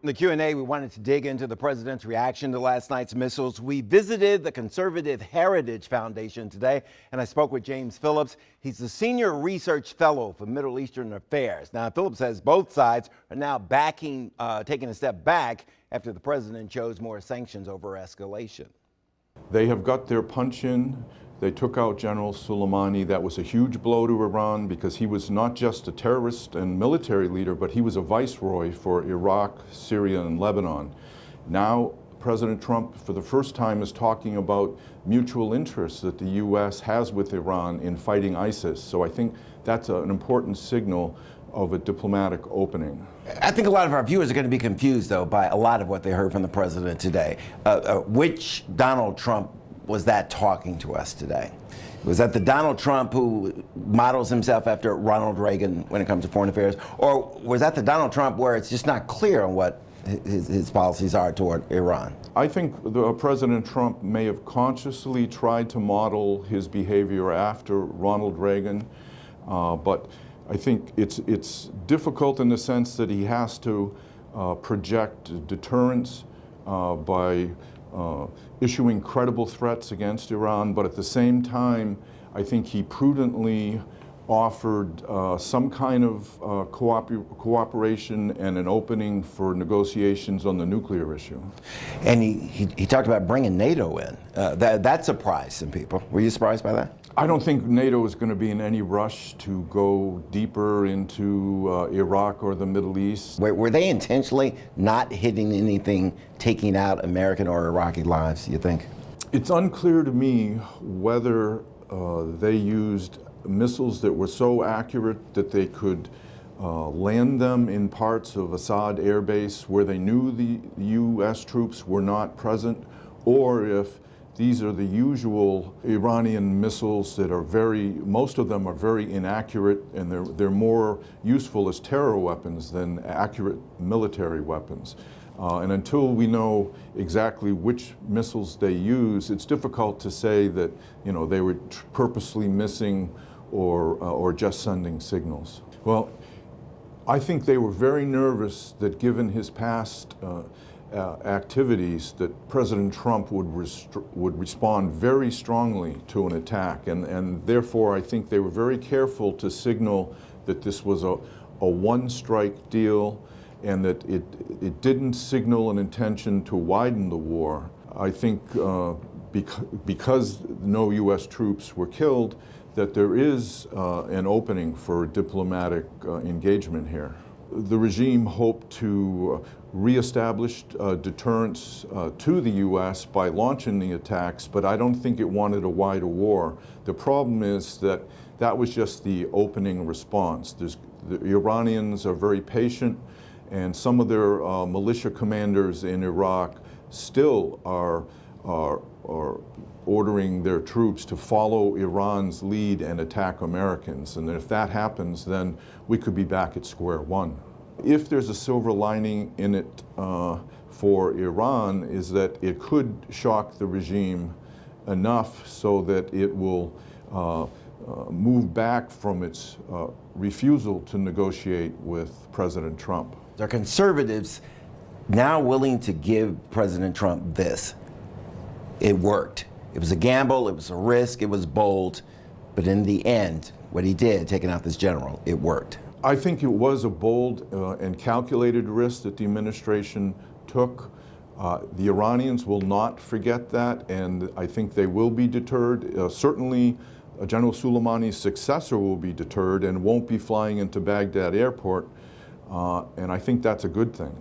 In the Q&A, we wanted to dig into the president's reaction to last night's missiles. We visited the Conservative Heritage Foundation today, and I spoke with James Phillips. He's the Senior Research Fellow for Middle Eastern Affairs. Now, Phillips says both sides are now taking a step back after the president chose more sanctions over escalation. They have got their punch in. They took out General Soleimani. That was a huge blow to Iran because he was not just a terrorist and military leader, but he was a viceroy for Iraq, Syria, and Lebanon. Now, President Trump, for the first time, is talking about mutual interests that the U.S. has with Iran in fighting ISIS. So I think that's an important signal of a diplomatic opening. I think a lot of our viewers are going to be confused, though, by a lot of what they heard from the president today. Which Donald Trump was that talking to us today? Was that the Donald Trump who models himself after Ronald Reagan when it comes to foreign affairs? Or was that the Donald Trump where it's just not clear on what his policies are toward Iran? I think President Trump may have consciously tried to model his behavior after Ronald Reagan, but I think it's difficult in the sense that he has to project deterrence by issuing credible threats against Iran, but at the same time, I think he prudently offered some kind of cooperation and an opening for negotiations on the nuclear issue. And he talked about bringing NATO in. That surprised some people. Were you surprised by that? I don't think NATO is going to be in any rush to go deeper into Iraq or the Middle East. Were they intentionally not hitting anything, taking out American or Iraqi lives, you think? It's unclear to me whether they used missiles that were so accurate that they could land them in parts of Assad Air Base where they knew the U.S. troops were not present, or if these are the usual Iranian missiles that are most of them are very inaccurate, and they're more useful as terror weapons than accurate military weapons. And until we know exactly which missiles they use, it's difficult to say that they were purposely missing or just sending signals. Well, I think they were very nervous that given his past activities that President Trump would respond very strongly to an attack, and therefore I think they were very careful to signal that this was a one-strike deal and that it didn't signal an intention to widen the war. I think because no U.S. troops were killed, that there is an opening for diplomatic engagement here. The regime hoped to reestablish deterrence to the U.S. by launching the attacks, but I don't think it wanted a wider war. The problem is that that was just the opening response. The Iranians are very patient, and some of their militia commanders in Iraq still are ordering their troops to follow Iran's lead and attack Americans. And if that happens, then we could be back at square one. If there's a silver lining in it for Iran, is that it could shock the regime enough so that it will move back from its refusal to negotiate with President Trump. Are conservatives now willing to give President Trump this? It worked. It was a gamble, it was a risk, it was bold, but in the end, what he did, taking out this general, it worked. I think it was a bold and calculated risk that the administration took. The Iranians will not forget that, and I think they will be deterred. Certainly, General Soleimani's successor will be deterred and won't be flying into Baghdad airport, and I think that's a good thing.